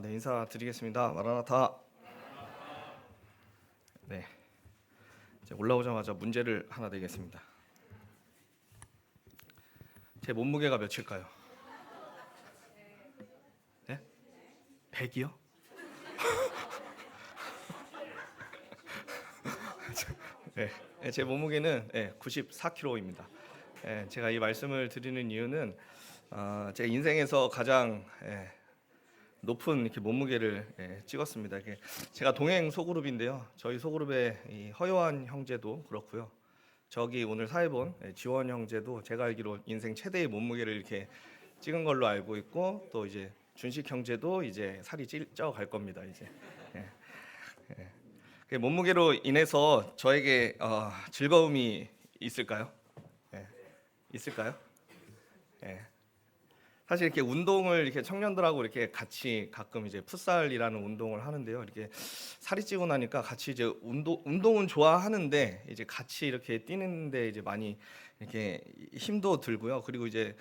네, 인사드리겠습니다. 마라나타. 네, 이제 올라오자마자 문제를 하나 내겠습니다. 제 몸무게가 몇일까요? 네? 100이요? 네, 제 몸무게는 94kg입니다. 제가 이 말씀을 드리는 이유는 제 인생에서 가장 높은 이렇게 몸무게를 찍었습니다. 제가 동행 소그룹인데요. 저희 소그룹의 이 허요한 형제도 그렇고요. 저기 오늘 사회 본 지원 형제도 제가 알기로 인생 최대의 몸무게를 이렇게 찍은 걸로 알고 있고, 또 이제 준식 형제도 이제 살이 쪄 갈 겁니다. 이제 그 몸무게로 인해서 저에게 즐거움이 있을까요? 있을까요? 사실 이렇게 운동을 이렇게 청년들하고 이렇게 같이 가끔 이제 풋살이라는 운동을 하는데요. 이렇게 살이 찌고 나니까 같이 이제 운동은 좋아하는데 이제 같이 이렇게 뛰는데 이제 많이 이렇게 힘도 들고요. 그리고 이제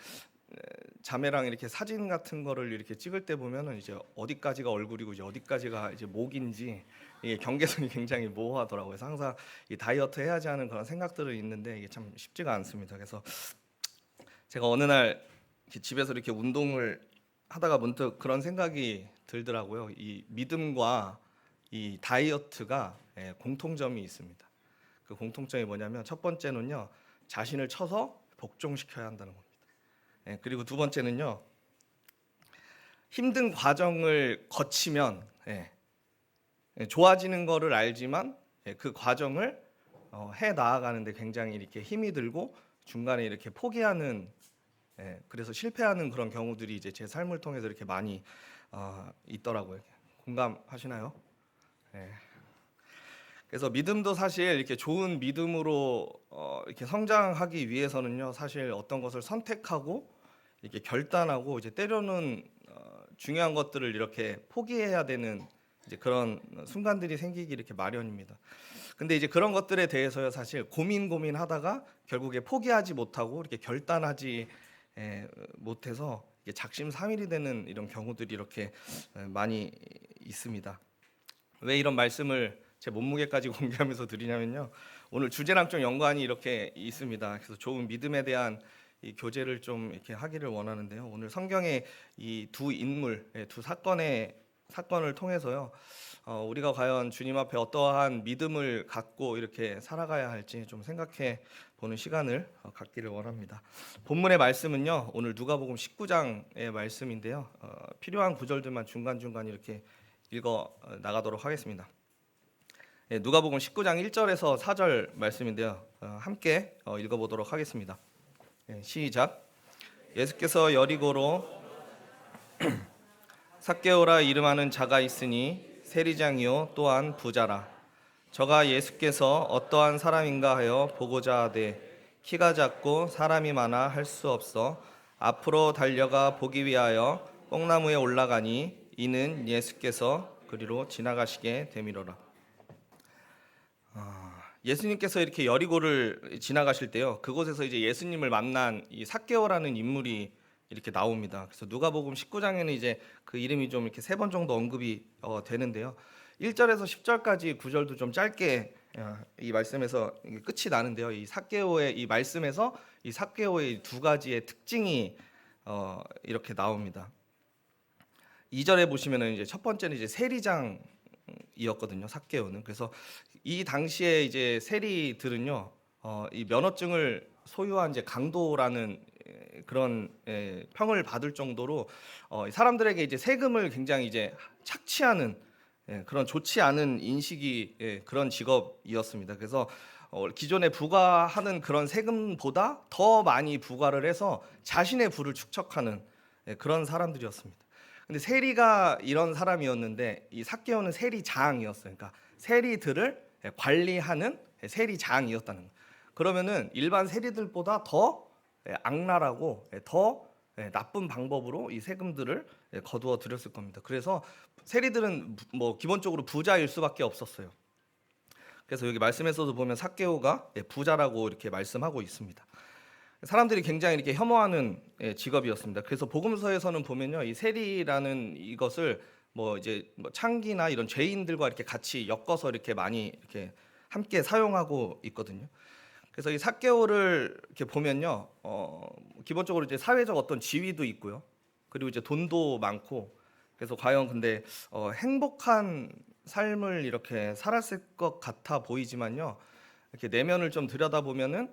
자매랑 이렇게 사진 같은 거를 이렇게 찍을 때 보면은 이제 어디까지가 얼굴이고 이제 어디까지가 이제 목인지 이게 경계선이 굉장히 모호하더라고요. 그래서 항상 이 다이어트 해야지 하는 그런 생각들은 있는데 이게 참 쉽지가 않습니다. 그래서 제가 어느 날 집에서 이렇게 운동을 하다가 문득 그런 생각이 들더라고요. 이 믿음과 이 다이어트가 공통점이 있습니다. 그 공통점이 뭐냐면 첫 번째는요, 자신을 쳐서 복종시켜야 한다는 겁니다. 그리고 두 번째는요, 힘든 과정을 거치면 좋아지는 거를 알지만 그 과정을 해 나아가는데 굉장히 이렇게 힘이 들고 중간에 이렇게 포기하는, 그래서 실패하는 그런 경우들이 이제 제 삶을 통해서 이렇게 많이 있더라고요. 공감하시나요? 그래서 믿음도 사실 이렇게 좋은 믿음으로 이렇게 성장하기 위해서는요, 사실 어떤 것을 선택하고 이렇게 결단하고 이제 때로는 중요한 것들을 이렇게 포기해야 되는 이제 그런 순간들이 생기기 이렇게 마련입니다. 근데 이제 그런 것들에 대해서요, 사실 고민하다가 결국에 포기하지 못하고 이렇게 결단하지 못해서 작심삼일이 되는 이런 경우들이 이렇게 많이 있습니다. 왜 이런 말씀을 제 몸무게까지 공개하면서 드리냐면요, 오늘 주제랑 좀 연관이 이렇게 있습니다. 그래서 좋은 믿음에 대한 이 교제를 좀 이렇게 하기를 원하는데요. 오늘 성경의 이 두 인물, 두 사건을 통해서요, 우리가 과연 주님 앞에 어떠한 믿음을 갖고 이렇게 살아가야 할지 좀 생각해 보는 시간을 갖기를 원합니다. 본문의 말씀은요, 오늘 누가복음 19장의 말씀인데요. 필요한 구절들만 중간중간 이렇게 읽어 나가도록 하겠습니다. 누가복음 19장 1절에서 4절 말씀인데요. 함께 읽어보도록 하겠습니다. 시작. 예수께서 여리고로 삭개오라 이름하는 자가 있으니 세리장이요 또한 부자라. 저가 예수께서 어떠한 사람인가 하여 보고자 하되 키가 작고 사람이 많아 할 수 없어 앞으로 달려가 보기 위하여 뽕나무에 올라가니 이는 예수께서 그리로 지나가시게 되미로라. 예수님께서 이렇게 여리고를 지나가실 때요, 그곳에서 이제 예수님을 만난 이 삭개오라는 인물이 이렇게 나옵니다. 그래서 누가복음 19장에는 이제 그 이름이 좀 이렇게 3번 정도 언급이 되는데요. 1절에서 10절까지 구절도 좀 짧게 이 말씀에서 끝이 나는데요. 이 삭개오의 이 말씀에서 이 삭개오의 두 가지의 특징이 이렇게 나옵니다. 2절에 보시면은 이제 첫 번째는 이제 세리장이었거든요, 삭개오는. 그래서 이 당시에 이제 세리들은요, 이 면허증을 소유한 이제 강도라는 그런 평을 받을 정도로 사람들에게 이제 세금을 굉장히 이제 착취하는 그런 좋지 않은 인식이 그런 직업이었습니다. 그래서 기존에 부과하는 그런 세금보다 더 많이 부과를 해서 자신의 부를 축적하는 그런 사람들이었습니다. 근데 세리가 이런 사람이었는데 이 삭개오는 세리장이었어요. 그러니까 세리들을 관리하는 세리장이었다는 거예요. 그러면은 일반 세리들보다 더 악랄하고 더 나쁜 방법으로 이 세금들을 거두어 들였을 겁니다. 그래서 세리들은 뭐 기본적으로 부자일 수밖에 없었어요. 그래서 여기 말씀에서도 보면 삭개오가 부자라고 이렇게 말씀하고 있습니다. 사람들이 굉장히 이렇게 혐오하는 직업이었습니다. 그래서 복음서에서는 보면요, 이 세리라는 이것을 뭐 이제 뭐 창기나 이런 죄인들과 이렇게 같이 엮어서 이렇게 많이 이렇게 함께 사용하고 있거든요. 그래서 이 삭개오를 이렇게 보면요, 기본적으로 이제 사회적 어떤 지위도 있고요, 그리고 이제 돈도 많고, 그래서 과연 근데 행복한 삶을 이렇게 살았을 것 같아 보이지만요, 이렇게 내면을 좀 들여다보면은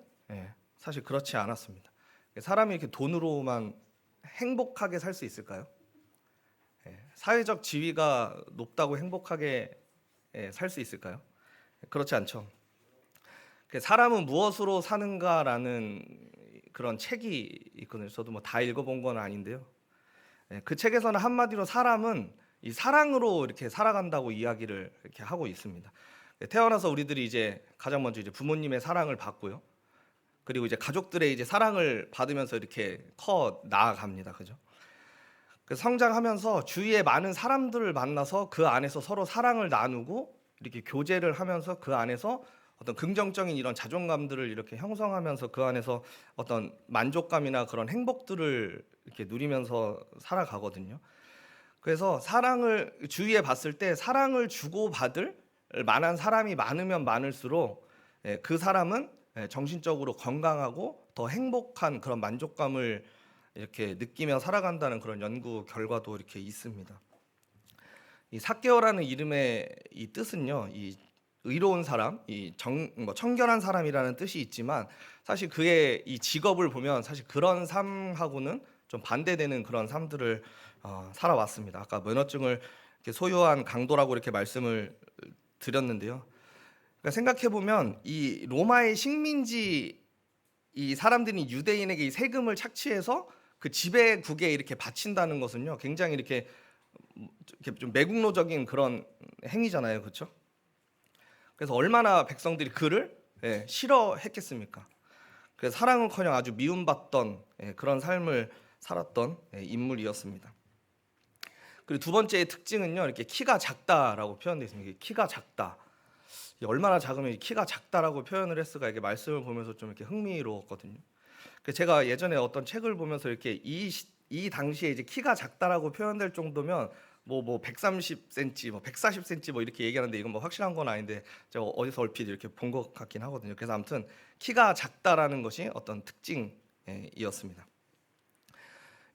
사실 그렇지 않았습니다. 사람이 이렇게 돈으로만 행복하게 살 수 있을까요? 사회적 지위가 높다고 행복하게 살 수 있을까요? 그렇지 않죠. 사람은 무엇으로 사는가라는 그런 책이 있거든요. 저도 뭐 다 읽어본 건 아닌데요. 그 책에서는 한마디로 사람은 이 사랑으로 이렇게 살아간다고 이야기를 이렇게 하고 있습니다. 태어나서 우리들이 이제 가장 먼저 이제 부모님의 사랑을 받고요. 그리고 이제 가족들의 이제 사랑을 받으면서 이렇게 커 나아갑니다. 그죠? 그 성장하면서 주위에 많은 사람들을 만나서 그 안에서 서로 사랑을 나누고 이렇게 교제를 하면서 그 안에서 어떤 긍정적인 이런 자존감들을 이렇게 형성하면서 그 안에서 어떤 만족감이나 그런 행복들을 이렇게 누리면서 살아가거든요. 그래서 사랑을 주위에 봤을 때 사랑을 주고받을 만한 사람이 많으면 많을수록 그 사람은 정신적으로 건강하고 더 행복한 그런 만족감을 이렇게 느끼며 살아간다는 그런 연구 결과도 이렇게 있습니다. 이 삭개오라는 이름의 이 뜻은요, 이 의로운 사람, 뭐 청결한 사람이라는 뜻이 있지만 사실 그의 이 직업을 보면 사실 그런 삶하고는 좀 반대되는 그런 삶들을 살아왔습니다. 아까 면허증을 이렇게 소유한 강도라고 이렇게 말씀을 드렸는데요. 그러니까 생각해 보면 이 로마의 식민지 이 사람들이 유대인에게 이 세금을 착취해서 그 지배국에 이렇게 바친다는 것은요, 굉장히 이렇게 좀 매국노적인 그런 행위잖아요, 그렇죠? 그래서 얼마나 백성들이 그를 싫어했겠습니까? 그래서 사랑은커녕 아주 미움받던 그런 삶을 살았던 인물이었습니다. 그리고 두 번째의 특징은요, 이렇게 키가 작다라고 표현되어 있습니다. 이게 키가 작다. 얼마나 작으면 키가 작다라고 표현을 했을까, 이게 말씀을 보면서 좀 이렇게 흥미로웠거든요. 제가 예전에 어떤 책을 보면서 이렇게 이 당시에 이제 키가 작다라고 표현될 정도면 뭐 130cm, 뭐 140cm 뭐 이렇게 얘기하는데 이건 뭐 확실한 건 아닌데 제가 어디서 얼핏 이렇게 본 것 같긴 하거든요. 그래서 아무튼 키가 작다라는 것이 어떤 특징이었습니다.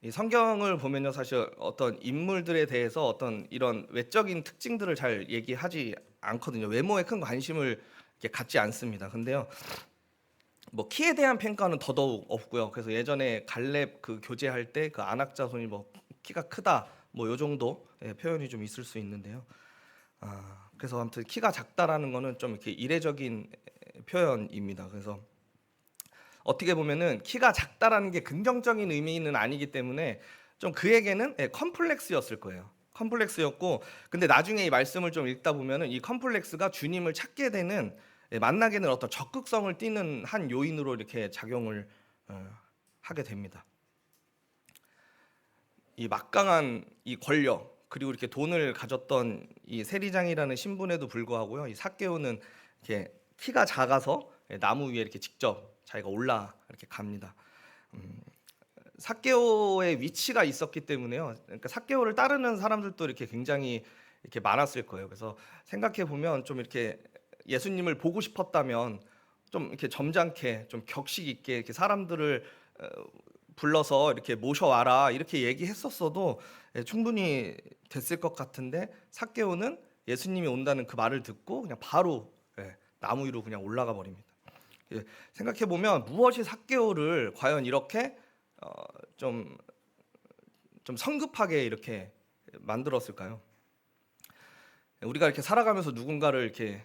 이 성경을 보면요, 사실 어떤 인물들에 대해서 어떤 이런 외적인 특징들을 잘 얘기하지 않거든요. 외모에 큰 관심을 이렇게 갖지 않습니다. 근데요, 뭐 키에 대한 평가는 더더욱 없고요. 그래서 예전에 갈렙 그 교제할 때 그 아낙 자손이 뭐 키가 크다 뭐 요 정도 표현이 좀 있을 수 있는데요. 그래서 아무튼 키가 작다라는 거는 좀 이렇게 이례적인 표현입니다. 그래서 어떻게 보면은 키가 작다라는 게 긍정적인 의미는 아니기 때문에 좀 그에게는 컴플렉스였을 거예요. 컴플렉스였고, 근데 나중에 이 말씀을 좀 읽다 보면은 이 컴플렉스가 주님을 찾게 되는 만나게 되는 어떤 적극성을 띠는 한 요인으로 이렇게 작용을 하게 됩니다. 이 막강한 이 권력 그리고 이렇게 돈을 가졌던 이 세리장이라는 신분에도 불구하고요, 이 삭개오는 이렇게 키가 작아서 나무 위에 이렇게 직접 자기가 올라 이렇게 갑니다. 삭개오의 위치가 있었기 때문에요. 그러니까 삭개오를 따르는 사람들도 이렇게 굉장히 이렇게 많았을 거예요. 그래서 생각해 보면 좀 이렇게 예수님을 보고 싶었다면 좀 이렇게 점잖게 좀 격식 있게 이렇게 사람들을 불러서 이렇게 모셔와라 이렇게 얘기했었어도 충분히 됐을 것 같은데 삭개오는 예수님이 온다는 그 말을 듣고 그냥 바로 나무 위로 그냥 올라가 버립니다. 생각해 보면 무엇이 삭개오를 과연 이렇게 좀 성급하게 이렇게 만들었을까요? 우리가 이렇게 살아가면서 누군가를 이렇게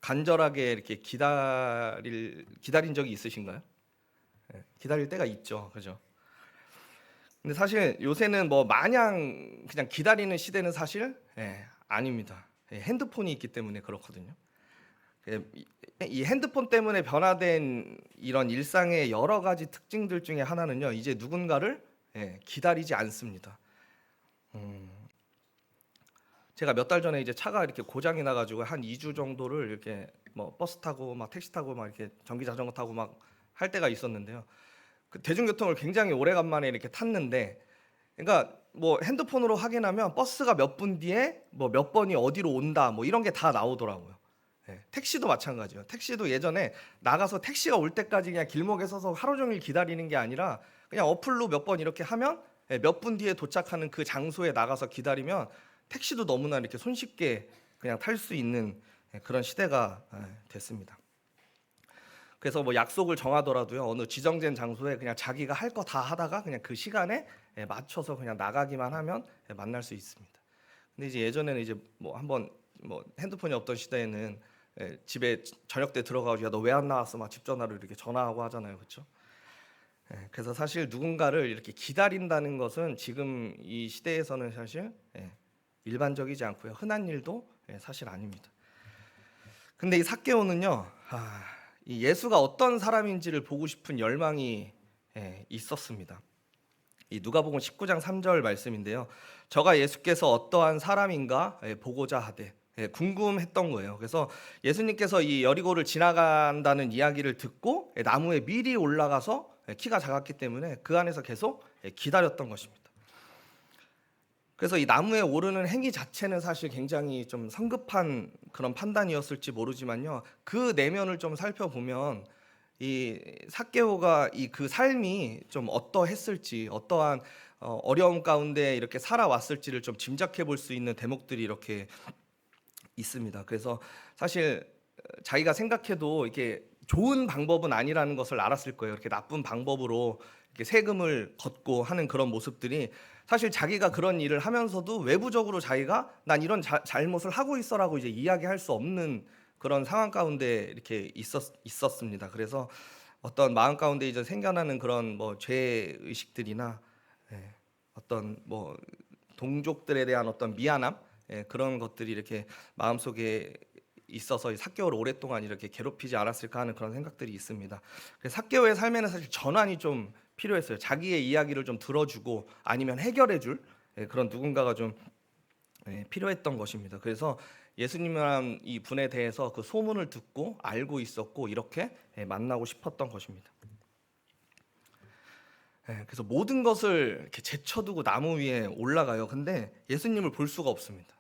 간절하게 이렇게 기다린 적이 있으신가요? 기다릴 때가 있죠, 그죠? 근데 사실 요새는 뭐 마냥 그냥 기다리는 시대는 사실 아닙니다. 핸드폰이 있기 때문에 그렇거든요. 이 핸드폰 때문에 변화된 이런 일상의 여러 가지 특징들 중에 하나는요, 이제 누군가를 기다리지 않습니다. 제가 몇 달 전에 이제 차가 이렇게 고장이 나가지고 한 2주 정도를 이렇게 뭐 버스 타고 막 택시 타고 막 이렇게 전기 자전거 타고 막 할 때가 있었는데요. 그 대중교통을 굉장히 오래간만에 이렇게 탔는데, 그러니까 뭐 핸드폰으로 확인하면 버스가 몇 분 뒤에 뭐 몇 번이 어디로 온다 뭐 이런 게 다 나오더라고요. 예, 택시도 마찬가지예요. 택시도 예전에 나가서 택시가 올 때까지 그냥 길목에 서서 하루 종일 기다리는 게 아니라 그냥 어플로 몇 번 이렇게 하면 몇 분 뒤에 도착하는 그 장소에 나가서 기다리면 택시도 너무나 이렇게 손쉽게 그냥 탈 수 있는 그런 시대가 됐습니다. 그래서 뭐 약속을 정하더라도요, 어느 지정된 장소에 그냥 자기가 할 거 다 하다가 그냥 그 시간에 맞춰서 그냥 나가기만 하면 만날 수 있습니다. 근데 이제 예전에는 이제 뭐 한번 뭐 핸드폰이 없던 시대에는 집에 저녁 때 들어가서 야 너 왜 안 나왔어 막 집 전화로 이렇게 전화하고 하잖아요, 그렇죠? 그래서 사실 누군가를 이렇게 기다린다는 것은 지금 이 시대에서는 사실 일반적이지 않고요, 흔한 일도 사실 아닙니다. 근데 이 삭개오는요, 이 예수가 어떤 사람인지를 보고 싶은 열망이 있었습니다. 이 누가복음 19장 3절 말씀인데요. 저가 예수께서 어떠한 사람인가 보고자 하되 궁금했던 거예요. 그래서 예수님께서 이 여리고를 지나간다는 이야기를 듣고 나무에 미리 올라가서 키가 작았기 때문에 그 안에서 계속 기다렸던 것입니다. 그래서 이 나무에 오르는 행위 자체는 사실 굉장히 좀 성급한 그런 판단이었을지 모르지만요, 그 내면을 좀 살펴보면 이 삭개오가 이 그 삶이 좀 어떠했을지, 어떠한 어려움 가운데 이렇게 살아왔을지를 좀 짐작해 볼 수 있는 대목들이 이렇게 있습니다. 그래서 사실 자기가 생각해도 이게 좋은 방법은 아니라는 것을 알았을 거예요. 이렇게 나쁜 방법으로 이렇게 세금을 걷고 하는 그런 모습들이 사실 자기가 그런 일을 하면서도 외부적으로 자기가 난 이런 잘못을 하고 있어라고 이제 이야기할 수 없는 그런 상황 가운데 이렇게 있었습니다. 그래서 어떤 마음 가운데 이제 생겨나는 그런 뭐 죄 의식들이나 어떤 뭐 동족들에 대한 어떤 미안함, 그런 것들이 이렇게 마음속에 있어서 삭개오를 오랫동안 이렇게 괴롭히지 않았을까 하는 그런 생각들이 있습니다. 그래서 삭개오의 삶에는 사실 전환이 좀 필요했어요. 자기의 이야기를 좀 들어주고 아니면 해결해줄 그런 누군가가 좀 필요했던 것입니다. 그래서 예수님이란 이 분에 대해서 그 소문을 듣고 알고 있었고 이렇게 만나고 싶었던 것입니다. 그래서 모든 것을 이렇게 제쳐두고 나무 위에 올라가요. 근데 예수님을 볼 수가 없습니다.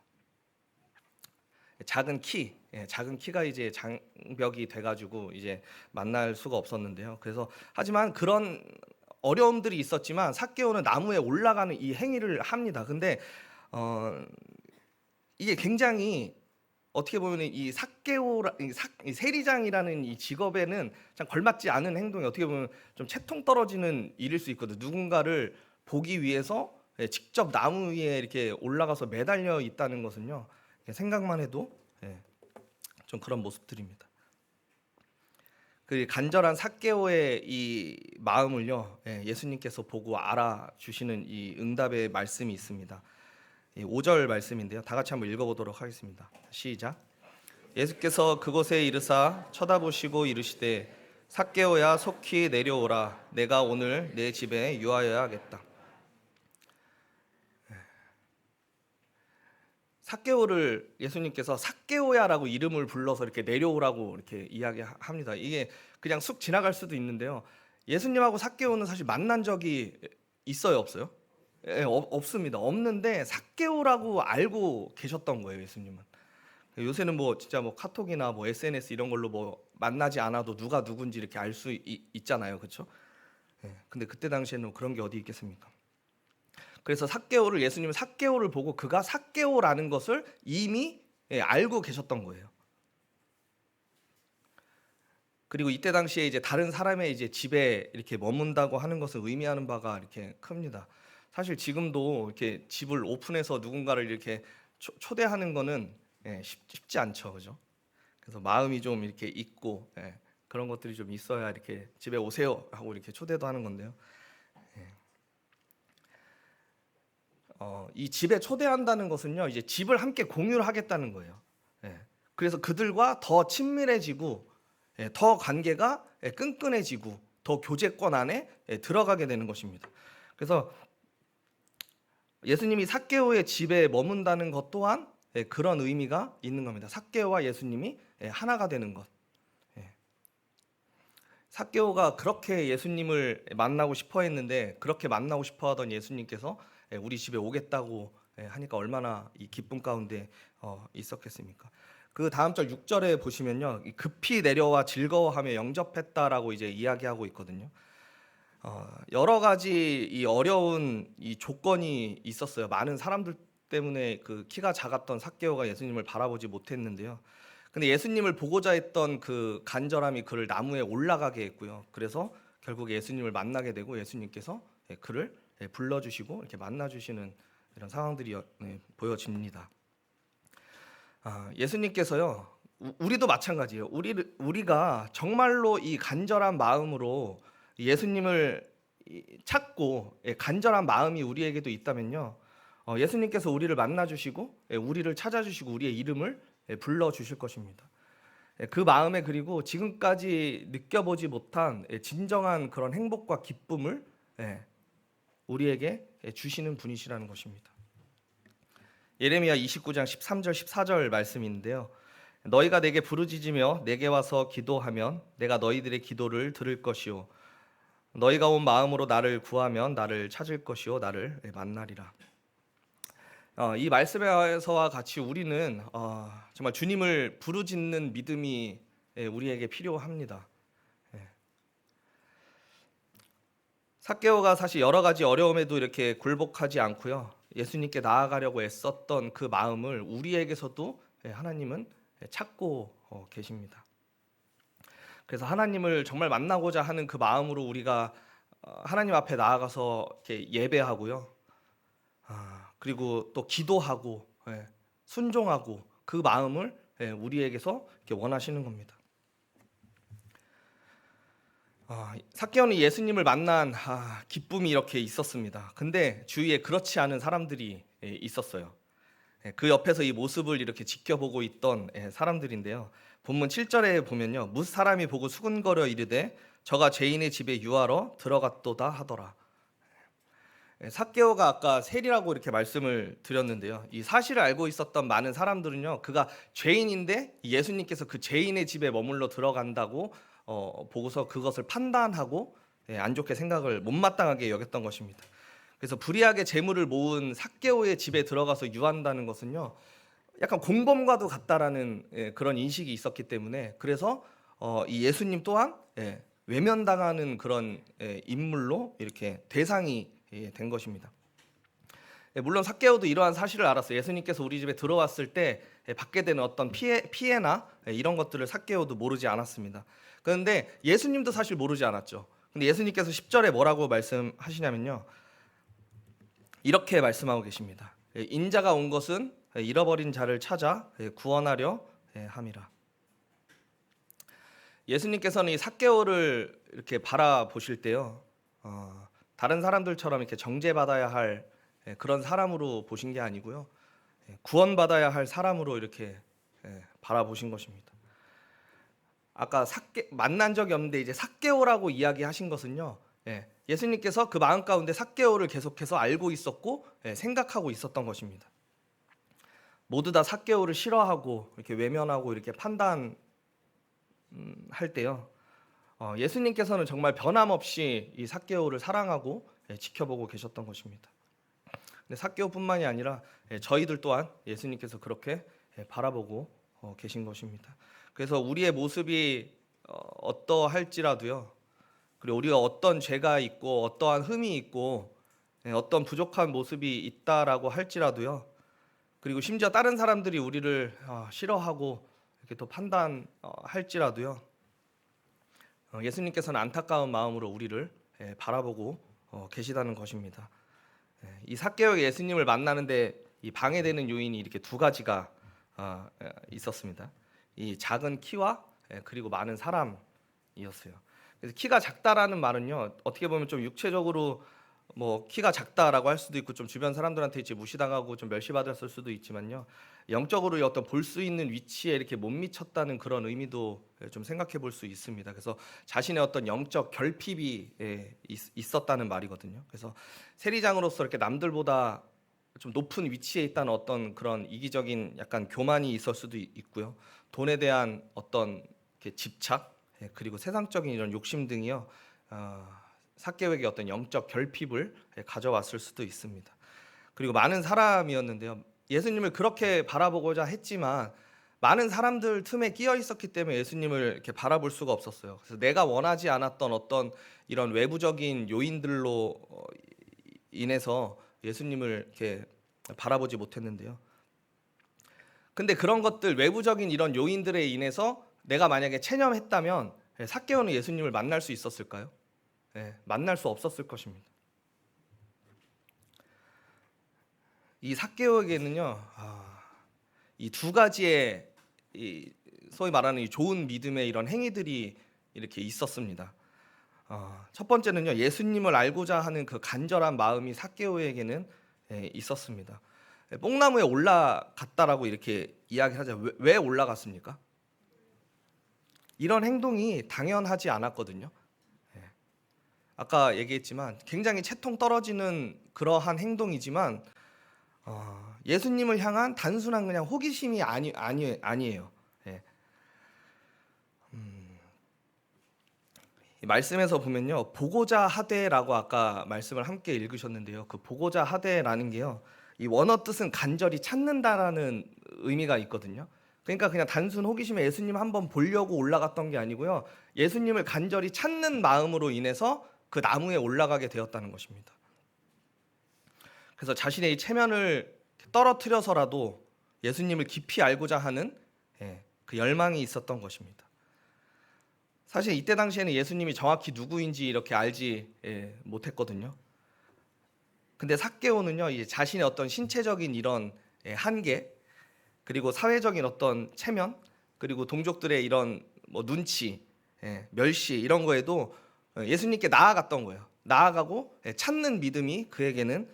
작은 키가 이제 장벽이 돼가지고 이제 만날 수가 없었는데요. 그래서 하지만 그런 어려움들이 있었지만 삭개오는 나무에 올라가는 이 행위를 합니다. 근데 이게 굉장히 어떻게 보면 이 삭개오라 이 세리장이라는 이 직업에는 참 걸맞지 않은 행동이 어떻게 보면 좀 채통 떨어지는 일일 수 있거든요. 누군가를 보기 위해서 직접 나무 위에 이렇게 올라가서 매달려 있다는 것은요, 생각만 해도 좀 그런 모습들입니다. 그 간절한 삭개오의 이 마음을요, 예수님께서 보고 알아주시는 이 응답의 말씀이 있습니다. 5절 말씀인데요. 다 같이 한번 읽어보도록 하겠습니다. 시작. 예수께서 그곳에 이르사 쳐다보시고 이르시되 삭개오야 속히 내려오라. 내가 오늘 내 집에 유하여야 하겠다. 삭개오를 예수님께서 삭개오야라고 이름을 불러서 이렇게 내려오라고 이렇게 이야기합니다. 이게 그냥 쑥 지나갈 수도 있는데요. 예수님하고 삭개오는 사실 만난 적이 있어요, 없어요? 없습니다. 없는데 삭개오라고 알고 계셨던 거예요, 예수님은. 요새는 뭐 진짜 뭐 카톡이나 뭐 SNS 이런 걸로 뭐 만나지 않아도 누가 누군지 이렇게 알 수 있잖아요, 그렇죠? 근데 그때 당시에는 그런 게 어디 있겠습니까? 그래서 예수님은 삭개오를 보고 그가 삭개오라는 것을 이미 알고 계셨던 거예요. 그리고 이때 당시에 이제 다른 사람의 이제 집에 이렇게 머문다고 하는 것을 의미하는 바가 이렇게 큽니다. 사실 지금도 이렇게 집을 오픈해서 누군가를 이렇게 초대하는 거는 쉽지 않죠, 그죠? 그래서 마음이 좀 이렇게 있고 그런 것들이 좀 있어야 이렇게 집에 오세요 하고 이렇게 초대도 하는 건데요. 이 집에 초대한다는 것은요, 이제 집을 함께 공유를 하겠다는 거예요. 그래서 그들과 더 친밀해지고 더 관계가 끈끈해지고 더 교제권 안에 들어가게 되는 것입니다. 그래서 예수님이 삭개오의 집에 머문다는 것 또한 그런 의미가 있는 겁니다. 삭개오와 예수님이 하나가 되는 것. 삭개오가 그렇게 예수님을 만나고 싶어 했는데 그렇게 만나고 싶어 하던 예수님께서 우리 집에 오겠다고 하니까 얼마나 이 기쁨 가운데 있었겠습니까? 그 다음 절 6절에 보시면요, 이 급히 내려와 즐거워하며 영접했다라고 이제 이야기하고 있거든요. 여러 가지 이 어려운 이 조건이 있었어요. 많은 사람들 때문에 그 키가 작았던 삭개오가 예수님을 바라보지 못했는데요. 근데 예수님을 보고자 했던 그 간절함이 그를 나무에 올라가게 했고요. 그래서 결국 예수님을 만나게 되고 예수님께서 그를 불러주시고 이렇게 만나주시는 이런 상황들이 보여집니다. 예수님께서요, 우리도 마찬가지예요. 우리가 정말로 이 간절한 마음으로 예수님을 찾고 간절한 마음이 우리에게도 있다면요, 예수님께서 우리를 만나주시고 우리를 찾아주시고 우리의 이름을 불러주실 것입니다. 그 마음에 그리고 지금까지 느껴보지 못한 진정한 그런 행복과 기쁨을 우리에게 주시는 분이시라는 것입니다. 예레미야 29장 13절 14절 말씀인데요. 너희가 내게 부르짖으며 내게 와서 기도하면 내가 너희들의 기도를 들을 것이요 너희가 온 마음으로 나를 구하면 나를 찾을 것이요 나를 만나리라. 이 말씀에서와 같이 우리는 정말 주님을 부르짖는 믿음이 우리에게 필요합니다. 삭개오가 사실 여러 가지 어려움에도 이렇게 굴복하지 않고요, 예수님께 나아가려고 애썼던 그 마음을 우리에게서도 하나님은 찾고 계십니다. 그래서 하나님을 정말 만나고자 하는 그 마음으로 우리가 하나님 앞에 나아가서 이렇게 예배하고요, 그리고 또 기도하고 순종하고 그 마음을 우리에게서 이렇게 원하시는 겁니다. 삭개오는 예수님을 만난 기쁨이 이렇게 있었습니다. 근데 주위에 그렇지 않은 사람들이 있었어요. 그 옆에서 이 모습을 이렇게 지켜보고 있던 사람들인데요. 본문 7절에 보면요, 뭇 사람이 보고 수군거려 이르되 저가 죄인의 집에 유하러 들어갔도다 하더라. 삭개오가 아까 세리라고 이렇게 말씀을 드렸는데요, 이 사실을 알고 있었던 많은 사람들은요, 그가 죄인인데 예수님께서 그 죄인의 집에 머물러 들어간다고 보고서 그것을 판단하고 안 좋게 생각을 못마땅하게 여겼던 것입니다. 그래서 불의하게 재물을 모은 삭개오의 집에 들어가서 유한다는 것은요, 약간 공범과도 같다라는 그런 인식이 있었기 때문에, 그래서 이 예수님 또한 외면당하는 그런 인물로 이렇게 대상이 된 것입니다. 물론 삭개오도 이러한 사실을 알았어요. 예수님께서 우리 집에 들어왔을 때 받게 되는 어떤 피해나 이런 것들을 삭개오도 모르지 않았습니다. 그런데 예수님도 사실 모르지 않았죠. 근데 예수님께서 10절에 뭐라고 말씀하시냐면요, 이렇게 말씀하고 계십니다. 인자가 온 것은 잃어버린 자를 찾아 구원하려 함이라. 예수님께서는 이 삭개오를 이렇게 바라보실 때요, 다른 사람들처럼 이렇게 정죄받아야 할 그런 사람으로 보신 게 아니고요, 구원받아야 할 사람으로 이렇게 바라보신 것입니다. 아까 만난 적이 없는데 이제 삭개오라고 이야기하신 것은요, 예수님께서 그 마음 가운데 삭개오를 계속해서 알고 있었고 생각하고 있었던 것입니다. 모두 다 삭개오를 싫어하고 이렇게 외면하고 이렇게 판단할 때요, 예수님께서는 정말 변함없이 이 삭개오를 사랑하고 지켜보고 계셨던 것입니다. 근데 삭개오뿐만이 아니라 저희들 또한 예수님께서 그렇게 바라보고 계신 것입니다. 그래서 우리의 모습이 어떠할지라도요, 그리고 우리가 어떤 죄가 있고 어떠한 흠이 있고 어떤 부족한 모습이 있다라고 할지라도요, 그리고 심지어 다른 사람들이 우리를 싫어하고 이렇게 또 판단할지라도요, 예수님께서는 안타까운 마음으로 우리를 바라보고 계시다는 것입니다. 이 삭개오가 예수님을 만나는데 이 방해되는 요인이 이렇게 두 가지가 있었습니다. 이 작은 키와 그리고 많은 사람이었어요. 그래서 키가 작다라는 말은요, 어떻게 보면 좀 육체적으로 뭐 키가 작다라고 할 수도 있고 좀 주변 사람들한테 이제 무시당하고 좀 멸시받았을 수도 있지만요, 영적으로 어떤 볼 수 있는 위치에 이렇게 못 미쳤다는 그런 의미도 좀 생각해 볼 수 있습니다. 그래서 자신의 어떤 영적 결핍이 있었다는 말이거든요. 그래서 세리장으로서 이렇게 남들보다 좀 높은 위치에 있다는 어떤 그런 이기적인 약간 교만이 있을 수도 있고요, 돈에 대한 어떤 집착, 그리고 세상적인 이런 욕심 등이요, 삭개오에게 어떤 영적 결핍을 가져왔을 수도 있습니다. 그리고 많은 사람이었는데요. 예수님을 그렇게 바라보고자 했지만 많은 사람들 틈에 끼어 있었기 때문에 예수님을 이렇게 바라볼 수가 없었어요. 그래서 내가 원하지 않았던 어떤 이런 외부적인 요인들로 인해서 예수님을 이렇게 바라보지 못했는데요. 근데 그런 것들, 외부적인 이런 요인들에 인해서 내가 만약에 체념했다면 삭개오는 예수님을 만날 수 있었을까요? 만날 수 없었을 것입니다. 이 삭개오에게는요, 이 두 가지의 소위 말하는 이 좋은 믿음의 이런 행위들이 이렇게 있었습니다. 첫 번째는요, 예수님을 알고자 하는 그 간절한 마음이 삭개오에게는 있었습니다. 뽕나무에 올라갔다라고 이렇게 이야기하죠. 왜 올라갔습니까? 이런 행동이 당연하지 않았거든요. 아까 얘기했지만 굉장히 채통 떨어지는 그러한 행동이지만 예수님을 향한 단순한 그냥 호기심이 아니에요. 말씀에서 보면요, 보고자 하되라고 아까 말씀을 함께 읽으셨는데요. 그 보고자 하되라는 게요, 이 원어 뜻은 간절히 찾는다라는 의미가 있거든요. 그러니까 그냥 단순 호기심에 예수님 한번 보려고 올라갔던 게 아니고요, 예수님을 간절히 찾는 마음으로 인해서 그 나무에 올라가게 되었다는 것입니다. 그래서 자신의 이 체면을 떨어뜨려서라도 예수님을 깊이 알고자 하는 그 열망이 있었던 것입니다. 사실 이때 당시에는 예수님이 정확히 누구인지 이렇게 알지 못했거든요. 근데 삭개오는요, 이제 자신의 어떤 신체적인 이런 한계, 그리고 사회적인 어떤 체면, 그리고 동족들의 이런 뭐 눈치, 멸시 이런 거에도 예수님께 나아갔던 거예요. 나아가고 찾는 믿음이 그에게는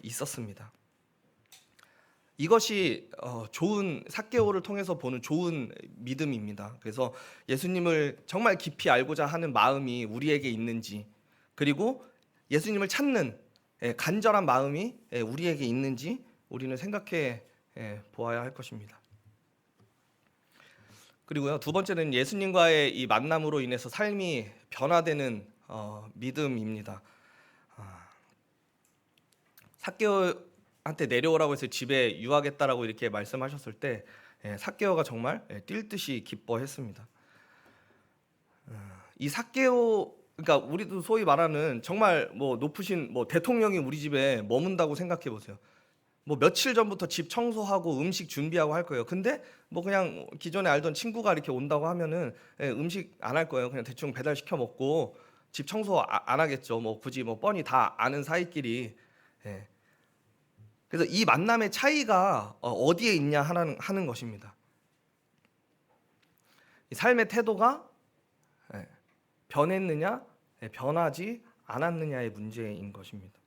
있었습니다. 이것이 좋은 삭개오를 통해서 보는 좋은 믿음입니다. 그래서 예수님을 정말 깊이 알고자 하는 마음이 우리에게 있는지, 그리고 예수님을 찾는 간절한 마음이 우리에게 있는지 우리는 생각해 보아야 할 것입니다. 그리고요, 두 번째는 예수님과의 이 만남으로 인해서 삶이 변화되는 믿음입니다. 삭개오한테 내려오라고 해서 집에 유하겠다라고 이렇게 말씀하셨을 때 삭개오가 정말 뛸 듯이 기뻐했습니다. 이 삭개오, 그러니까 우리도 소위 말하는 정말 뭐 높으신 뭐 대통령이 우리 집에 머문다고 생각해 보세요. 뭐 며칠 전부터 집 청소하고 음식 준비하고 할 거예요. 근데 뭐 그냥 기존에 알던 친구가 이렇게 온다고 하면은 음식 안 할 거예요. 그냥 대충 배달 시켜 먹고 집 청소 안 하겠죠. 뭐 굳이 뭐 뻔히 다 아는 사이끼리. 그래서 이 만남의 차이가 어디에 있냐 하는 것입니다. 이 삶의 태도가 변했느냐, 변하지 않았느냐의 문제인 것입니다.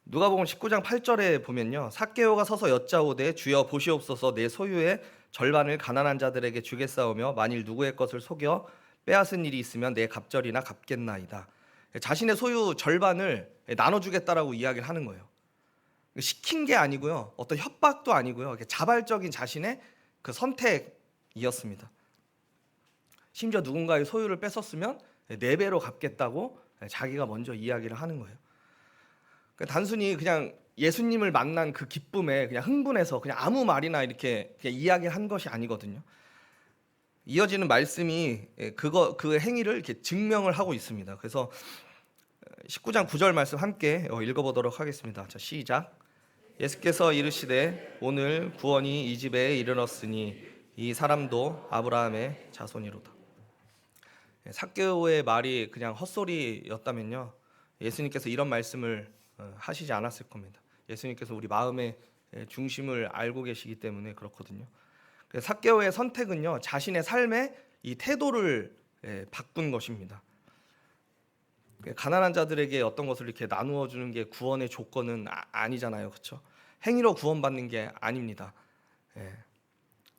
누가복음 19장 8절에 보면요, 삭개오가 서서 여짜오되 주여 보시옵소서, 내 소유의 절반을 가난한 자들에게 주겠사오며 만일 누구의 것을 속여 빼앗은 일이 있으면 내 갑절이나 갚겠나이다. 자신의 소유 절반을 나눠주겠다라고 이야기를 하는 거예요. 시킨 게 아니고요, 어떤 협박도 아니고요, 자발적인 자신의 그 선택이었습니다. 심지어 누군가의 소유를 뺏었으면 4배로 갚겠다고 자기가 먼저 이야기를 하는 거예요. 단순히 그냥 예수님을 만난 그 기쁨에 그냥 흥분해서 그냥 아무 말이나 이렇게 그냥 이야기를 한 것이 아니거든요. 이어지는 말씀이 그 행위를 이렇게 증명을 하고 있습니다. 그래서 19장 9절 말씀 함께 읽어보도록 하겠습니다. 자, 시작. 예수께서 이르시되 오늘 구원이 이 집에 이르렀으니 이 사람도 아브라함의 자손이로다. 삭개오의 말이 그냥 헛소리였다면요, 예수님께서 이런 말씀을 하시지 않았을 겁니다. 예수님께서 우리 마음의 중심을 알고 계시기 때문에 그렇거든요. 삭개오의 선택은요, 자신의 삶의 이 태도를 바꾼 것입니다. 가난한 자들에게 어떤 것을 이렇게 나누어 주는 게 구원의 조건은 아니잖아요, 그렇죠? 행위로 구원받는 게 아닙니다.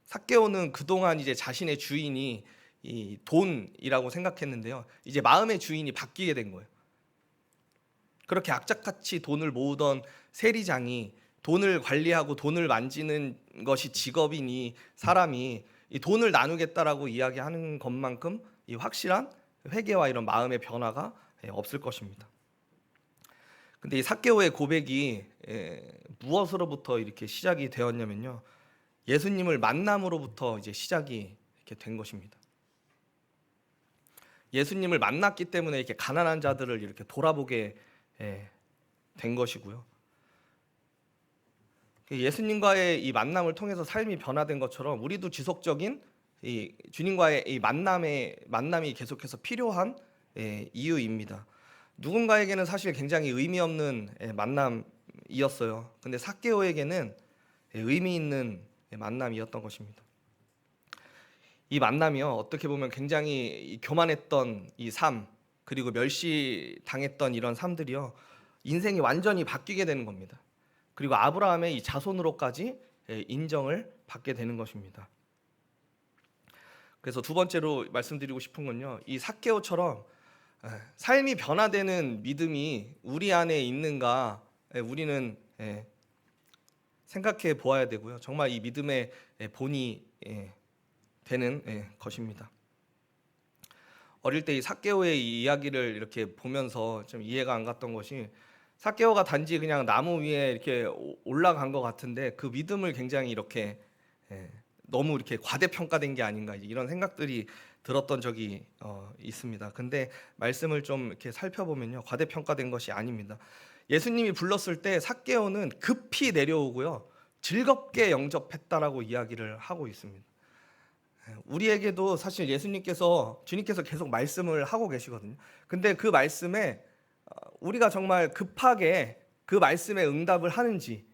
삭개오는 그동안 이제 자신의 주인이 이 돈이라고 생각했는데요, 이제 마음의 주인이 바뀌게 된 거예요. 그렇게 악착같이 돈을 모으던 세리장이 돈을 관리하고 돈을 만지는 것이 직업이니 사람이 이 돈을 나누겠다라고 이야기하는 것만큼 이 확실한 회개와 이런 마음의 변화가 없을 것입니다. 근데 이 삭개오의 고백이 무엇으로부터 이렇게 시작이 되었냐면요. 예수님을 만남으로부터 이제 시작이 이렇게 된 것입니다. 예수님을 만났기 때문에 이렇게 가난한 자들을 이렇게 돌아보게 된 것이고요. 예수님과의 이 만남을 통해서 삶이 변화된 것처럼 우리도 지속적인 이 주님과의 이 만남이 계속해서 필요한 이유입니다. 누군가에게는 사실 굉장히 의미 없는 만남이었어요. 근데 삭개오에게는 의미 있는 만남이었던 것입니다. 이 만남이요, 어떻게 보면 굉장히 교만했던 이 삶, 그리고 멸시당했던 이런 삶들이요, 인생이 완전히 바뀌게 되는 겁니다. 그리고 아브라함의 이 자손으로까지 인정을 받게 되는 것입니다. 그래서 두 번째로 말씀드리고 싶은 건요, 이 삭개오처럼 삶이 변화되는 믿음이 우리 안에 있는가 우리는 생각해 보아야 되고요. 정말 이 믿음의 본이 되는 것입니다. 어릴 때 이 삭개오의 이 이야기를 이렇게 보면서 좀 이해가 안 갔던 것이, 삭개오가 단지 그냥 나무 위에 이렇게 올라간 것 같은데 그 믿음을 굉장히 이렇게 너무 이렇게 과대평가된 게 아닌가, 이런 생각들이 들었던 적이 있습니다. 근데 말씀을 좀 이렇게 살펴보면요, 과대평가된 것이 아닙니다. 예수님이 불렀을 때 삭개오는 급히 내려오고요, 즐겁게 영접했다라고 이야기를 하고 있습니다. 우리에게도 사실 주님께서 계속 말씀을 하고 계시거든요. 근데 그 말씀에 우리가 정말 급하게 그 말씀에 응답을 하는지,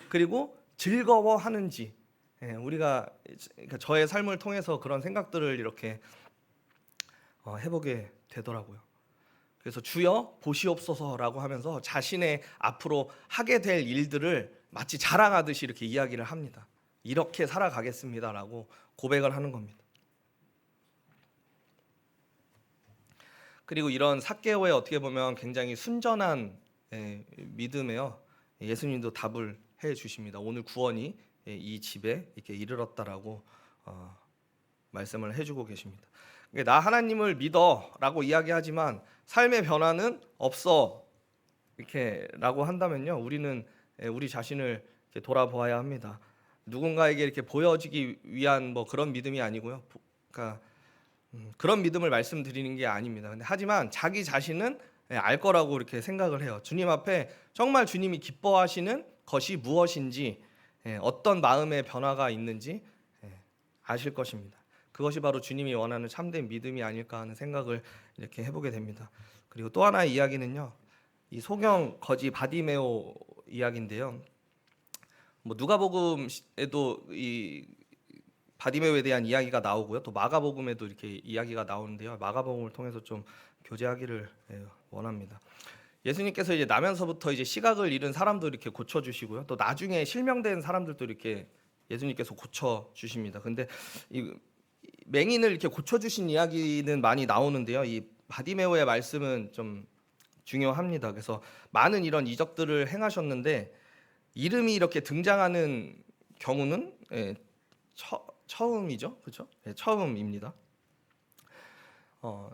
그리고 즐거워하는지, 우리가 저의 삶을 통해서 그런 생각들을 이렇게 해보게 되더라고요. 그래서 주여 보시옵소서라고 하면서 자신의 앞으로 하게 될 일들을 마치 자랑하듯이 이렇게 이야기를 합니다. 이렇게 살아가겠습니다라고 고백을 하는 겁니다. 그리고 이런 삭개오의 어떻게 보면 굉장히 순전한 믿음에요, 예수님도 답을 해 주십니다. 오늘 구원이 이 집에 이렇게 이르렀다라고 말씀을 해주고 계십니다. 나 하나님을 믿어라고 이야기하지만 삶의 변화는 없어 이렇게라고 한다면요, 우리는 우리 자신을 돌아보아야 합니다. 누군가에게 이렇게 보여지기 위한 뭐 그런 믿음이 아니고요. 그러니까 그런 믿음을 말씀드리는 게 아닙니다. 근데 하지만 자기 자신은 알 거라고 이렇게 생각을 해요. 주님 앞에 정말 주님이 기뻐하시는 것이 무엇인지, 어떤 마음의 변화가 있는지 아실 것입니다. 그것이 바로 주님이 원하는 참된 믿음이 아닐까 하는 생각을 이렇게 해보게 됩니다. 그리고 또 하나의 이야기는요, 이 소경 거지 바디메오 이야기인데요. 뭐 누가복음에도 이 바디메오에 대한 이야기가 나오고요, 또 마가복음에도 이렇게 이야기가 나오는데요. 마가복음을 통해서 좀 교제하기를 원합니다. 예수님께서 이제 나면서부터 이제 시각을 잃은 사람도 이렇게 고쳐 주시고요, 또 나중에 실명된 사람들도 이렇게 예수님께서 고쳐 주십니다. 근데 이 맹인을 이렇게 고쳐 주신 이야기는 많이 나오는데요, 이 바디메오의 말씀은 좀 중요합니다. 그래서 많은 이런 이적들을 행하셨는데 이름이 이렇게 등장하는 경우는 처음이죠, 그렇죠? 처음입니다.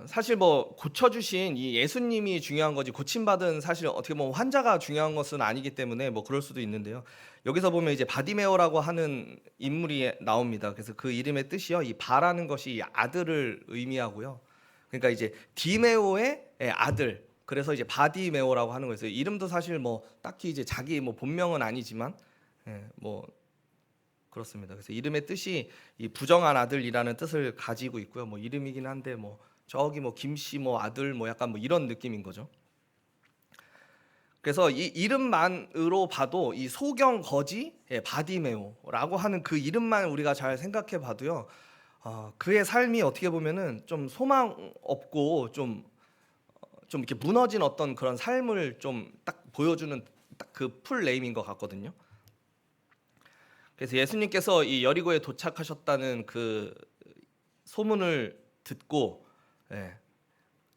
사실 뭐 고쳐주신 이 예수님이 중요한 거지, 고침받은 사실 어떻게 보면 환자가 중요한 것은 아니기 때문에 뭐 그럴 수도 있는데요. 여기서 보면 이제 바디메오라고 하는 인물이 나옵니다. 그래서 그 이름의 뜻이요, 이 바라는 것이 아들을 의미하고요. 그러니까 이제 디메오의 아들, 그래서 이제 바디메오라고 하는 거예요. 이름도 사실 뭐 딱히 이제 자기 뭐 본명은 아니지만 뭐 그렇습니다. 그래서 이름의 뜻이 이 부정한 아들이라는 뜻을 가지고 있고요. 뭐 이름이긴 한데 뭐 저기 뭐 김씨 뭐 아들 뭐 약간 뭐 이런 느낌인 거죠. 그래서 이 이름만으로 봐도 이 소경 거지 바디메오라고 하는 그 이름만 우리가 잘 생각해 봐도요, 그의 삶이 어떻게 보면은 좀 소망 없고 좀 이렇게 무너진 어떤 그런 삶을 좀 딱 보여주는 딱 그 풀 네임인 것 같거든요. 그래서 예수님께서 이 여리고에 도착하셨다는 그 소문을 듣고,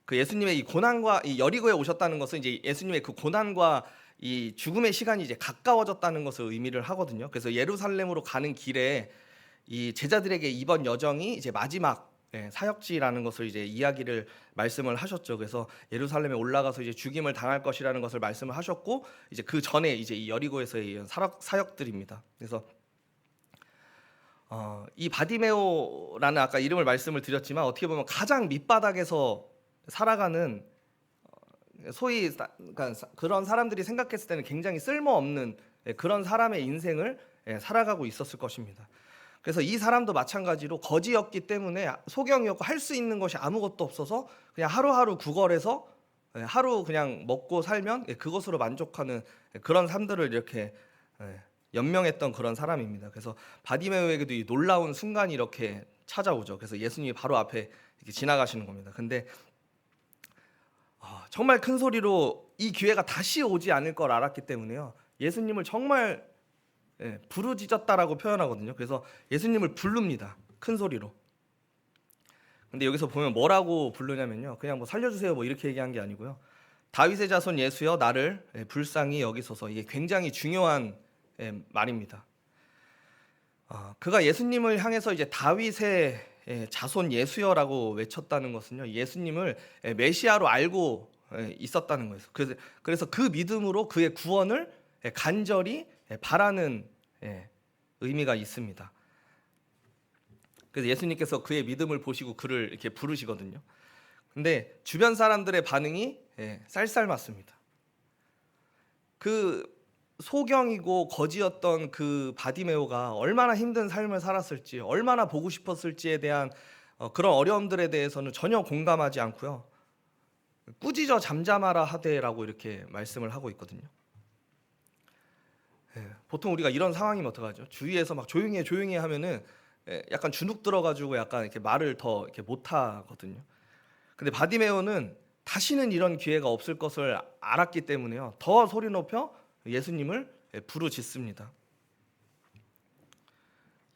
그 예수님의 이 고난과 이 여리고에 오셨다는 것은 이제 예수님의 그 고난과 이 죽음의 시간이 이제 가까워졌다는 것을 의미를 하거든요. 그래서 예루살렘으로 가는 길에 이 제자들에게 이번 여정이 이제 마지막 사역지라는 것을 이제 이야기를 말씀을 하셨죠. 그래서 예루살렘에 올라가서 이제 죽임을 당할 것이라는 것을 말씀을 하셨고, 이제 그 전에 이제 이 여리고에서의 사역들입니다. 그래서 이 바디메오라는 아까 이름을 말씀을 드렸지만 어떻게 보면 가장 밑바닥에서 살아가는 소위 그러니까 그런 사람들이 생각했을 때는 굉장히 쓸모없는 그런 사람의 인생을 살아가고 있었을 것입니다. 그래서 이 사람도 마찬가지로 거지였기 때문에 소경이었고 할 수 있는 것이 아무것도 없어서 그냥 하루하루 구걸해서 하루 그냥 먹고 살면 그것으로 만족하는 그런 삶들을 이렇게 연명했던 그런 사람입니다. 그래서 바디메오에게도 이 놀라운 순간이 이렇게 찾아오죠. 그래서 예수님이 바로 앞에 이렇게 지나가시는 겁니다. 근데 정말 큰 소리로 이 기회가 다시 오지 않을 걸 알았기 때문에요. 예수님을 정말 부르짖었다라고 표현하거든요. 그래서 예수님을 부릅니다. 큰 소리로. 근데 여기서 보면 뭐라고 부르냐면요. 그냥 뭐 살려주세요 뭐 이렇게 얘기한 게 아니고요. 다윗의 자손 예수여 나를 불쌍히 여기소서. 이게 굉장히 중요한 말입니다. 그가 예수님을 향해서 이제 다윗의 자손 예수여라고 외쳤다는 것은요. 예수님을 메시아로 알고 있었다는 거예요. 그래서 그 믿음으로 그의 구원을 간절히 바라는 의미가 있습니다. 그래서 예수님께서 그의 믿음을 보시고 그를 이렇게 부르시거든요. 근데 주변 사람들의 반응이 쌀쌀맞습니다. 그 소경이고 거지였던 그 바디메오가 얼마나 힘든 삶을 살았을지, 얼마나 보고 싶었을지에 대한 그런 어려움들에 대해서는 전혀 공감하지 않고요. 꾸짖어 잠잠하라 하되라고 이렇게 말씀을 하고 있거든요. 보통 우리가 이런 상황이면 어떡하죠? 주위에서 막 조용히 해 조용히 해 하면은 약간 주눅 들어가지고 약간 이렇게 말을 더 이렇게 못 하거든요. 근데 바디메오는 다시는 이런 기회가 없을 것을 알았기 때문에요. 더 소리 높여 예수님을 부르짖습니다.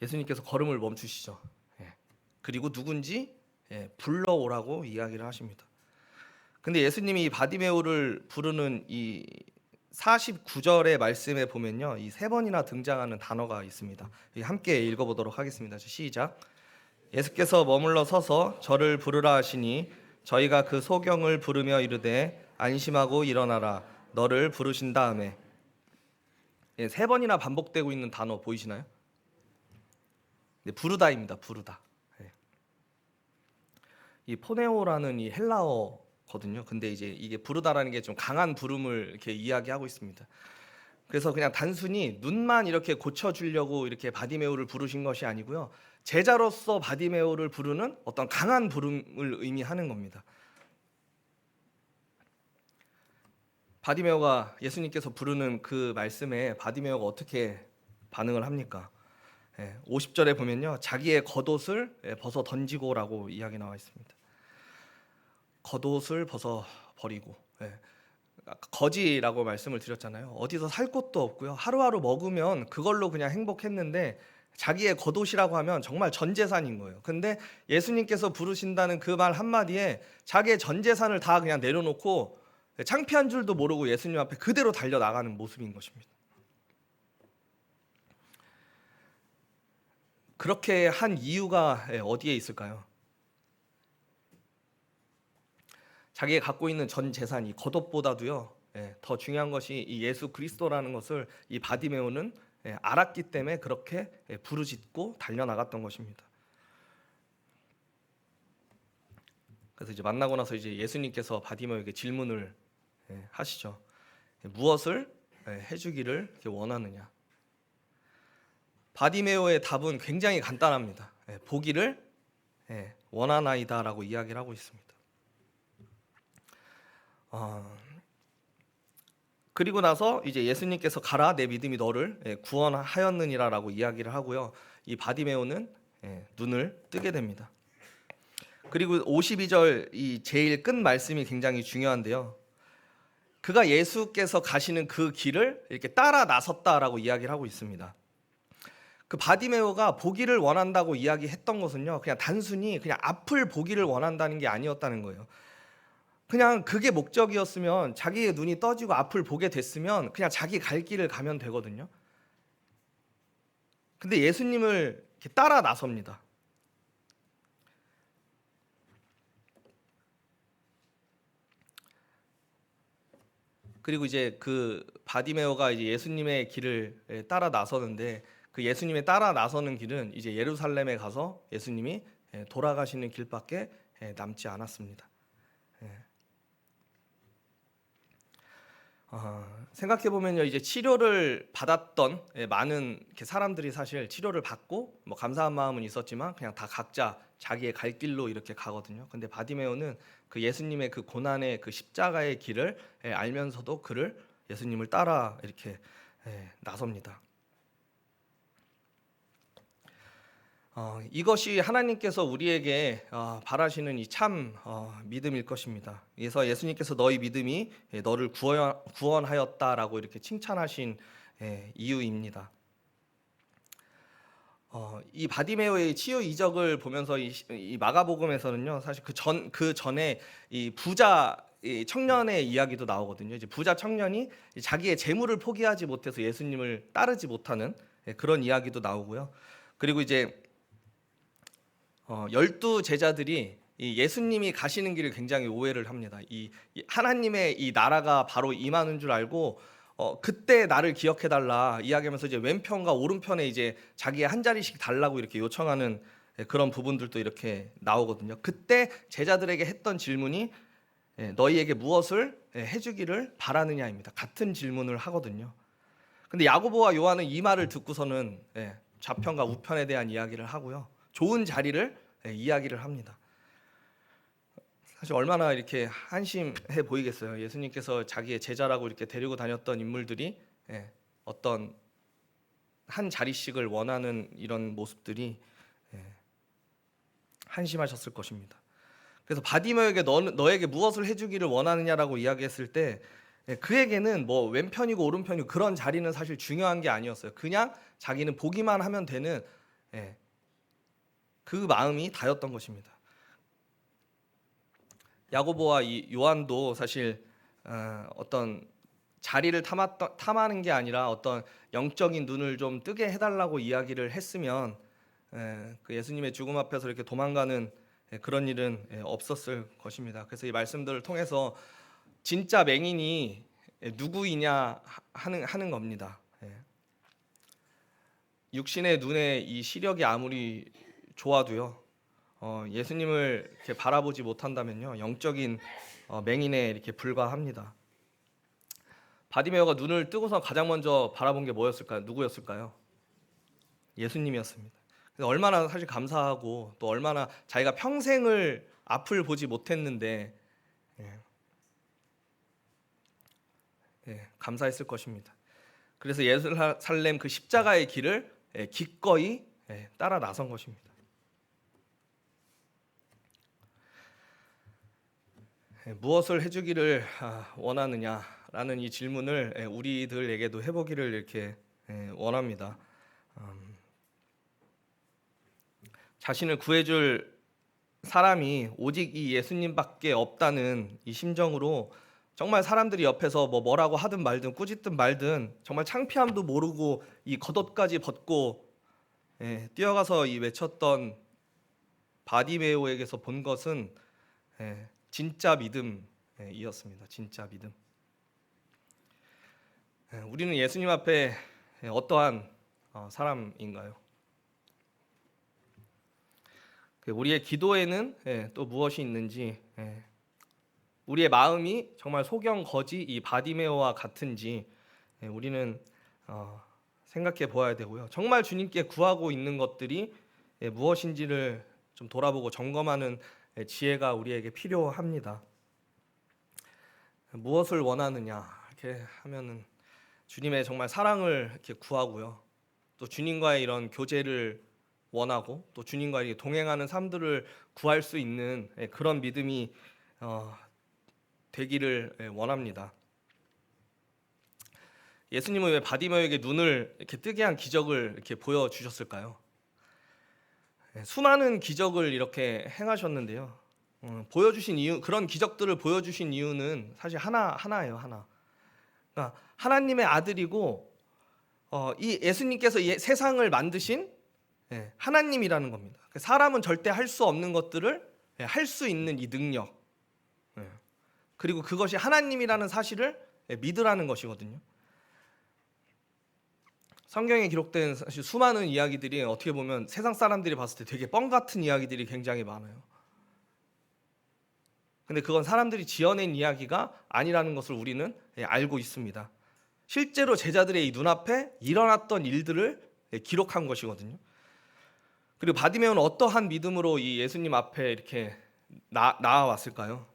예수님께서 걸음을 멈추시죠. 그리고 누군지 불러오라고 이야기를 하십니다. 근데 예수님이 이 바디메오를 부르는 이 49절의 말씀에 보면요, 이 세 번이나 등장하는 단어가 있습니다. 함께 읽어보도록 하겠습니다. 시작. 예수께서 머물러 서서 저를 부르라 하시니 저희가 그 소경을 부르며 이르되 안심하고 일어나라 너를 부르신다 하매. 세 번이나 반복되고 있는 단어 보이시나요? 부르다입니다. 부르다. 이 포네오라는 이 헬라어거든요. 근데 이제 이게 부르다라는 게 좀 강한 부름을 이렇게 이야기하고 있습니다. 그래서 그냥 단순히 눈만 이렇게 고쳐주려고 이렇게 바디메오를 부르신 것이 아니고요. 제자로서 바디메오를 부르는 어떤 강한 부름을 의미하는 겁니다. 바디메오가 예수님께서 부르는 그 말씀에 바디메오가 어떻게 반응을 합니까? 50절에 보면요. 자기의 겉옷을 벗어 던지고라고 이야기 나와 있습니다. 겉옷을 벗어 버리고. 거지라고 말씀을 드렸잖아요. 어디서 살 곳도 없고요. 하루하루 먹으면 그걸로 그냥 행복했는데 자기의 겉옷이라고 하면 정말 전 재산인 거예요. 근데 예수님께서 부르신다는 그 말 한마디에 자기의 전 재산을 다 그냥 내려놓고 창피한 줄도 모르고 예수님 앞에 그대로 달려나가는 모습인 것입니다. 그렇게 한 이유가 어디에 있을까요? 자기가 갖고 있는 전 재산이 겉옷보다도요 더 중요한 것이 이 예수 그리스도라는 것을 이 바디메오는 알았기 때문에 그렇게 부르짖고 달려나갔던 것입니다. 그래서 이제 만나고 나서 이제 예수님께서 바디메오에게 질문을 하시죠. 무엇을 해주기를 원하느냐? 바디메오의 답은 굉장히 간단합니다. 보기를 원하나이다라고 이야기를 하고 있습니다. 그리고 나서 이제 예수님께서 가라 내 믿음이 너를 구원하였느니라라고 이야기를 하고요. 이 바디메오는 눈을 뜨게 됩니다. 그리고 52절 이 제일 끝 말씀이 굉장히 중요한데요. 그가 예수께서 가시는 그 길을 이렇게 따라 나섰다라고 이야기를 하고 있습니다. 그 바디메오가 보기를 원한다고 이야기했던 것은요, 그냥 단순히 그냥 앞을 보기를 원한다는 게 아니었다는 거예요. 그냥 그게 목적이었으면 자기의 눈이 떠지고 앞을 보게 됐으면 그냥 자기 갈 길을 가면 되거든요. 근데 예수님을 이렇게 따라 나섭니다. 그리고 이제 그 바디메오가 이제 예수님의 길을 따라 나서는데 그 예수님의 따라 나서는 길은 이제 예루살렘에 가서 예수님이 돌아가시는 길밖에 남지 않았습니다. 생각해 보면요, 이제 치료를 받았던 많은 이렇게 사람들이 사실 치료를 받고 뭐 감사한 마음은 있었지만 그냥 다 각자 자기의 갈 길로 이렇게 가거든요. 근데 바디메오는 그 예수님의 그 고난의 그 십자가의 길을 알면서도 그를 예수님을 따라 이렇게 나섭니다. 이것이 하나님께서 우리에게 바라시는 이 참 믿음일 것입니다. 그래서 예수님께서 너희 믿음이 너를 구원하였다라고 이렇게 칭찬하신 이유입니다. 이 바디메오의 치유 이적을 보면서 이 마가복음에서는요, 사실 그 전에 이 부자 이 청년의 이야기도 나오거든요. 이제 부자 청년이 자기의 재물을 포기하지 못해서 예수님을 따르지 못하는 그런 이야기도 나오고요. 그리고 이제 12 제자들이 이 예수님이 가시는 길을 굉장히 오해를 합니다. 이 하나님의 이 나라가 바로 임하는 줄 알고 그때 나를 기억해 달라 이야기하면서 이제 왼편과 오른편에 이제 자기의 한 자리씩 달라고 이렇게 요청하는 그런 부분들도 이렇게 나오거든요. 그때 제자들에게 했던 질문이 너희에게 무엇을 해주기를 바라느냐입니다. 같은 질문을 하거든요. 근데 야고보와 요한은 이 말을 듣고서는 좌편과 우편에 대한 이야기를 하고요. 좋은 자리를 이야기를 합니다. 사실 얼마나 이렇게 한심해 보이겠어요. 예수님께서 자기의 제자라고 이렇게 데리고 다녔던 인물들이 어떤 한 자리씩을 원하는 이런 모습들이 한심하셨을 것입니다. 그래서 바디메오에게 너에게 무엇을 해주기를 원하느냐라고 이야기했을 때 그에게는 뭐 왼편이고 오른편이고 그런 자리는 사실 중요한 게 아니었어요. 그냥 자기는 보기만 하면 되는 그 마음이 다였던 것입니다. 야고보와 이 요한도 사실 어떤 자리를 탐하는 게 아니라 어떤 영적인 눈을 좀 뜨게 해달라고 이야기를 했으면 그 예수님의 죽음 앞에서 이렇게 도망가는 그런 일은 없었을 것입니다. 그래서 이 말씀들을 통해서 진짜 맹인이 누구이냐 하는 겁니다. 육신의 눈에 이 시력이 아무리 좋아도요, 예수님을 이렇게 바라보지 못한다면요, 영적인 맹인에 이렇게 불과합니다. 바디메오가 눈을 뜨고서 가장 먼저 바라본 게 뭐였을까요? 누구였을까요? 예수님이었습니다. 그래서 얼마나 사실 감사하고 또 얼마나 자기가 평생을 앞을 보지 못했는데 감사했을 것입니다. 그래서 예루살렘 그 십자가의 길을 기꺼이 따라 나선 것입니다. 무엇을 해주기를 원하느냐라는 이 질문을 우리들에게도 해보기를 이렇게 원합니다. 자신을 구해줄 사람이 오직 이 예수님밖에 없다는 이 심정으로 정말 사람들이 옆에서 뭐라고 하든 말든 꾸짖든 말든 정말 창피함도 모르고 이 겉옷까지 벗고 뛰어가서 이 외쳤던 바디메오에게서 본 것은 진짜 믿음이었습니다. 진짜 믿음. 우리는 예수님 앞에 어떠한 사람인가요? 우리의 기도에는 또 무엇이 있는지, 우리의 마음이 정말 소경 거지 이 바디메오와 같은지 우리는 생각해 보아야 되고요. 정말 주님께 구하고 있는 것들이 무엇인지를 좀 돌아보고 점검하는 지혜가 우리에게 필요합니다. 무엇을 원하느냐 이렇게 하면은 주님의 정말 사랑을 이렇게 구하고요. 또 주님과의 이런 교제를 원하고 또 주님과 이렇게 동행하는 삶들을 구할 수 있는 그런 믿음이 되기를 원합니다. 예수님은 왜 바디메오에게 눈을 이렇게 뜨게 한 기적을 이렇게 보여주셨을까요? 수많은 기적을 이렇게 행하셨는데요. 보여주신 이유, 그런 기적들을 보여주신 이유는 사실 하나예요, 하나. 그러니까 하나님의 아들이고 이 예수님께서 세상을 만드신 하나님이라는 겁니다. 사람은 절대 할 수 없는 것들을 할 수 있는 이 능력, 그리고 그것이 하나님이라는 사실을 믿으라는 것이거든요. 성경에 기록된 사실 수많은 이야기들이 어떻게 보면 세상 사람들이 봤을 때 되게 뻥 같은 이야기들이 굉장히 많아요. 근데 그건 사람들이 지어낸 이야기가 아니라는 것을 우리는 알고 있습니다. 실제로 제자들의 이 눈앞에 일어났던 일들을 기록한 것이거든요. 그리고 바디메오는 어떠한 믿음으로 이 예수님 앞에 이렇게 나와왔을까요?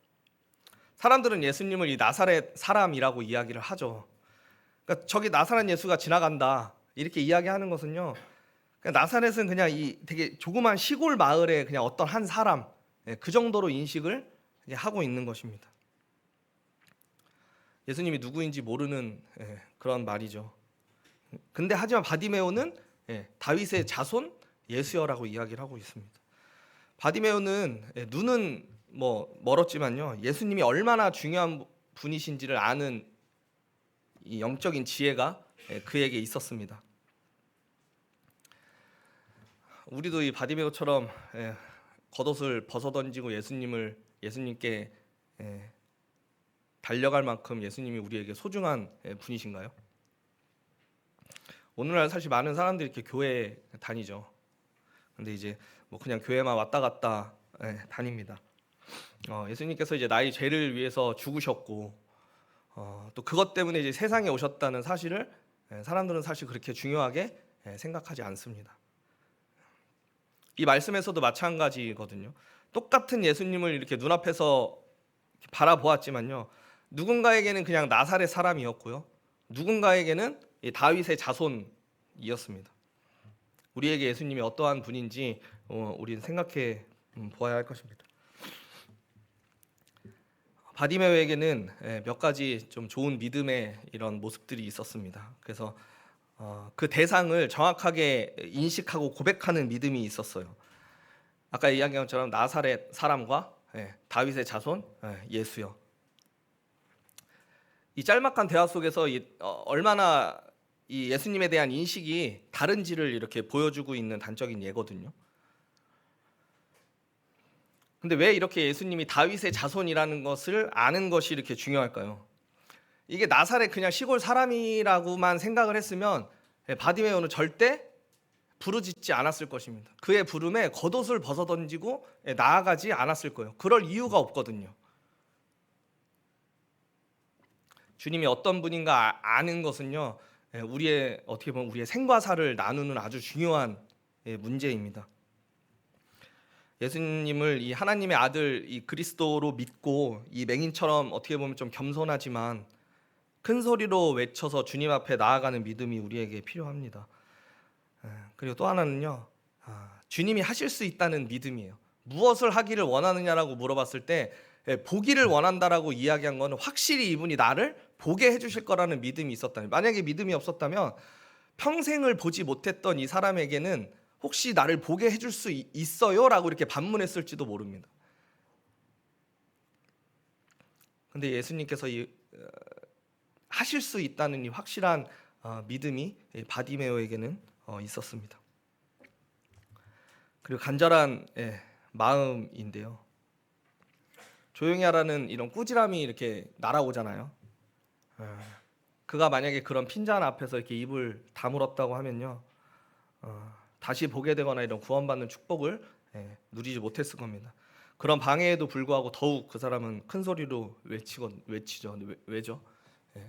사람들은 예수님을 이 나사렛 사람이라고 이야기를 하죠. 그러니까 저기 나사렛 예수가 지나간다 이렇게 이야기하는 것은요, 그러니까 나사렛은 그냥 이 되게 조그만 시골 마을의 그냥 어떤 한 사람, 그 정도로 인식을 하고 있는 것입니다. 예수님이 누구인지 모르는 그런 말이죠. 근데 하지만 바디메오는 다윗의 자손 예수여라고 이야기를 하고 있습니다. 바디메오는 눈은 멀었지만요, 예수님이 얼마나 중요한 분이신지를 아는 이 영적인 지혜가 그에게 있었습니다. 우리도 이 바디메오처럼 겉옷을 벗어던지고 예수님께 달려갈 만큼 예수님이 우리에게 소중한 분이신가요? 오늘날 사실 많은 사람들이 이렇게 교회 다니죠. 근데 이제 그냥 교회만 왔다 갔다 다닙니다. 예수님께서 이제 나의 죄를 위해서 죽으셨고, 또 그것 때문에 이제 세상에 오셨다는 사실을 사람들은 사실 그렇게 중요하게 생각하지 않습니다. 이 말씀에서도 마찬가지거든요. 똑같은 예수님을 이렇게 눈앞에서 바라보았지만요, 누군가에게는 그냥 나사렛 사람이었고요, 누군가에게는 다윗의 자손이었습니다. 우리에게 예수님이 어떠한 분인지 우리는 생각해 보아야 할 것입니다. 바디메오에게는 몇 가지 좀 좋은 믿음의 이런 모습들이 있었습니다. 그래서 그 대상을 정확하게 인식하고 고백하는 믿음이 있었어요. 아까 이야기한 것처럼 나사렛 사람과 다윗의 자손 예수요. 이 짤막한 대화 속에서 얼마나 이 예수님에 대한 인식이 다른지를 이렇게 보여주고 있는 단적인 예거든요. 근데 왜 이렇게 예수님이 다윗의 자손이라는 것을 아는 것이 이렇게 중요할까요? 이게 나사렛 그냥 시골 사람이라고만 생각을 했으면 바디메오는 절대 부르짖지 않았을 것입니다. 그의 부름에 겉옷을 벗어던지고 나아가지 않았을 거예요. 그럴 이유가 없거든요. 주님이 어떤 분인가 아는 것은요, 어떻게 보면 우리의 생과 사를 나누는 아주 중요한 문제입니다. 예수님을 이 하나님의 아들 이 그리스도로 믿고 이 맹인처럼 어떻게 보면 좀 겸손하지만 큰 소리로 외쳐서 주님 앞에 나아가는 믿음이 우리에게 필요합니다. 그리고 또 하나는요, 주님이 하실 수 있다는 믿음이에요. 무엇을 하기를 원하느냐라고 물어봤을 때 보기를 원한다라고 이야기한 것은 확실히 이분이 나를 보게 해주실 거라는 믿음이 있었다면, 만약에 믿음이 없었다면 평생을 보지 못했던 이 사람에게는 혹시 나를 보게 해줄 수 있어요? 라고 이렇게 반문했을지도 모릅니다. 근데 예수님께서 하실 수 있다는 이 확실한 믿음이 바디메오에게는 있었습니다. 그리고 간절한 마음인데요, 조용히 하라는 이런 꾸지람이 이렇게 날아오잖아요. 그가 만약에 그런 핀잔 앞에서 이렇게 입을 다물었다고 하면요, 다시 보게 되거나 이런 구원받는 축복을 누리지 못했을 겁니다. 그런 방해에도 불구하고 더욱 그 사람은 큰 소리로 외치죠. 왜죠?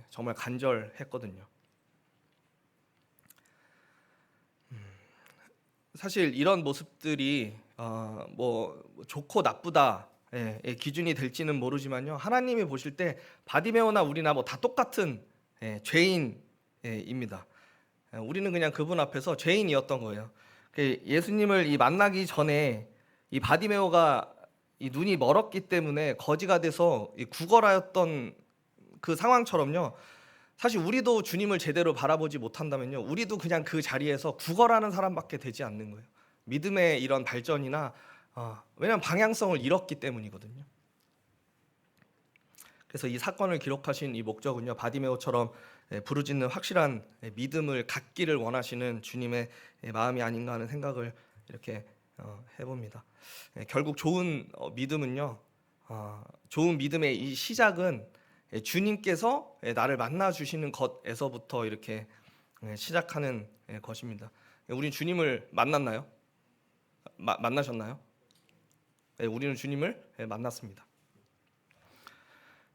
정말 간절했거든요. 사실 이런 모습들이 좋고 나쁘다 기준이 될지는 모르지만요, 하나님이 보실 때 바디메오나 우리나 다 똑같은 죄인입니다. 우리는 그냥 그분 앞에서 죄인이었던 거예요. 예수님을 만나기 전에 이 바디메오가 이 눈이 멀었기 때문에 거지가 돼서 구걸하였던 그 상황처럼요, 사실 우리도 주님을 제대로 바라보지 못한다면요, 우리도 그냥 그 자리에서 구걸하는 사람밖에 되지 않는 거예요. 믿음의 이런 발전이나 왜냐하면 방향성을 잃었기 때문이거든요. 그래서 이 사건을 기록하신 이 목적은요, 바디메오처럼 부르짖는 확실한 믿음을 갖기를 원하시는 주님의 마음이 아닌가 하는 생각을 이렇게 해봅니다. 결국 좋은 믿음은요, 좋은 믿음의 이 시작은 주님께서 나를 만나 주시는 것에서부터 이렇게 시작하는 것입니다. 우린 주님을 만났나요? 만나셨나요? 우리는 주님을 만났습니다.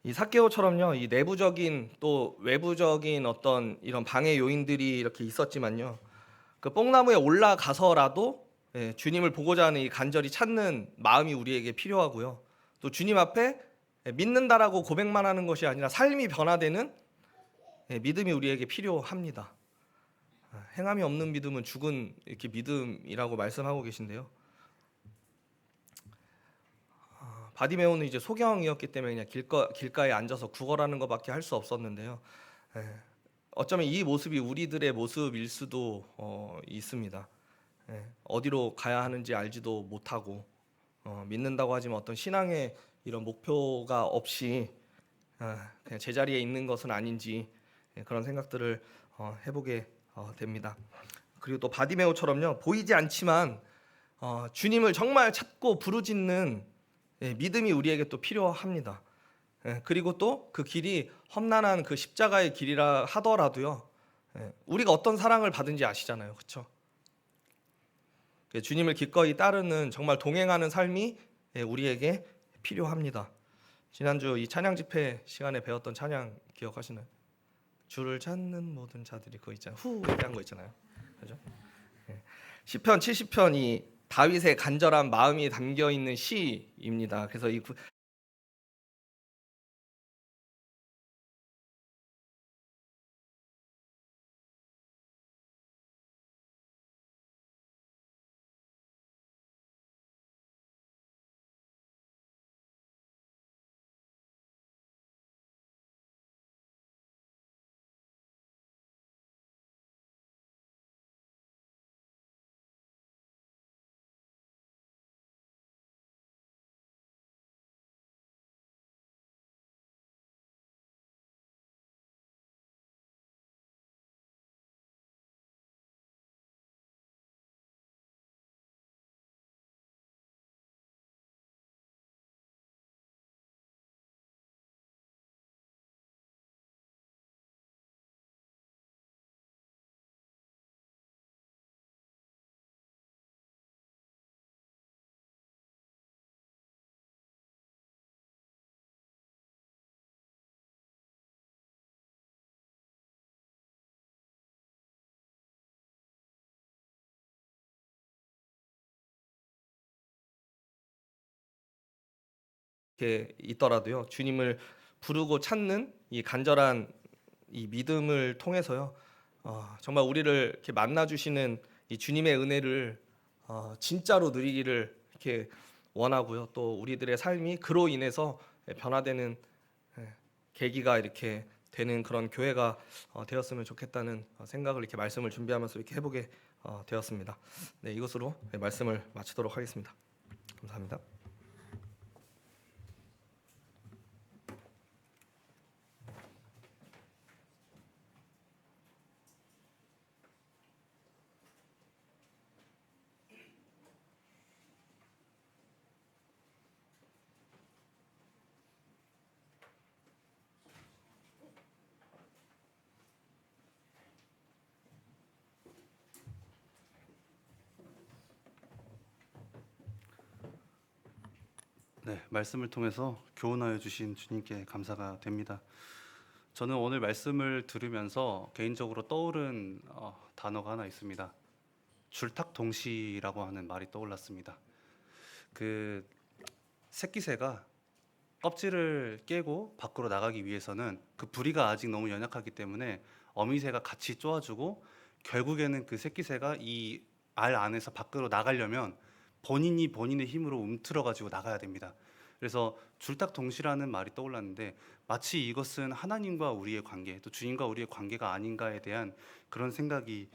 이 삭개오처럼요, 이 내부적인 또 외부적인 어떤 이런 방해 요인들이 이렇게 있었지만요, 그 뽕나무에 올라가서라도 주님을 보고자 하는 이 간절히 찾는 마음이 우리에게 필요하고요. 또 주님 앞에 믿는다라고 고백만 하는 것이 아니라 삶이 변화되는 믿음이 우리에게 필요합니다. 행함이 없는 믿음은 죽은 이렇게 믿음이라고 말씀하고 계신데요. 바디메오는 이제 소경이었기 때문에 그냥 길가에 앉아서 구걸하는 것밖에 할 수 없었는데요. 어쩌면 이 모습이 우리들의 모습일 수도 있습니다. 어디로 가야 하는지 알지도 못하고 믿는다고 하지만 어떤 신앙의 이런 목표가 없이 그냥 제자리에 있는 것은 아닌지 그런 생각들을 해보게 됩니다. 그리고 또 바디메오처럼요, 보이지 않지만 주님을 정말 찾고 부르짖는 믿음이 우리에게 또 필요합니다. 그리고 또 그 길이 험난한 그 십자가의 길이라 하더라도요, 우리가 어떤 사랑을 받은지 아시잖아요, 그렇죠? 주님을 기꺼이 따르는 정말 동행하는 삶이 우리에게 필요합니다. 지난주 이 찬양 집회 시간에 배웠던 찬양 기억하시나요? 주를 찾는 모든 자들이 그거 있잖아요. 후 이렇게 한 거 있잖아요. 그죠? 시편 70편이 다윗의 간절한 마음이 담겨 있는 시입니다. 그래서 이렇게 있더라도요, 주님을 부르고 찾는 이 간절한 이 믿음을 통해서요, 정말 우리를 이렇게 만나 주시는 이 주님의 은혜를 진짜로 누리기를 이렇게 원하고요. 또 우리들의 삶이 그로 인해서 변화되는 계기가 이렇게 되는 그런 교회가 되었으면 좋겠다는 생각을 이렇게 말씀을 준비하면서 이렇게 해보게 되었습니다. 네, 이것으로 말씀을 마치도록 하겠습니다. 감사합니다. 네, 말씀을 통해서 교훈하여 주신 주님께 감사가 됩니다. 저는 오늘 말씀을 들으면서 개인적으로 떠오른 단어가 하나 있습니다. 줄탁동시라고 하는 말이 떠올랐습니다. 그 새끼새가 껍질을 깨고 밖으로 나가기 위해서는 그 부리가 아직 너무 연약하기 때문에 어미새가 같이 쪼아주고, 결국에는 그 새끼새가 이 알 안에서 밖으로 나가려면 본인의 힘으로 움트러 가지고 나가야 됩니다. 그래서 줄탁동시라는 말이 떠올랐는데, 마치 이것은 하나님과 우리의 관계, 또 주님과 우리의 관계가 아닌가에 대한 그런 생각이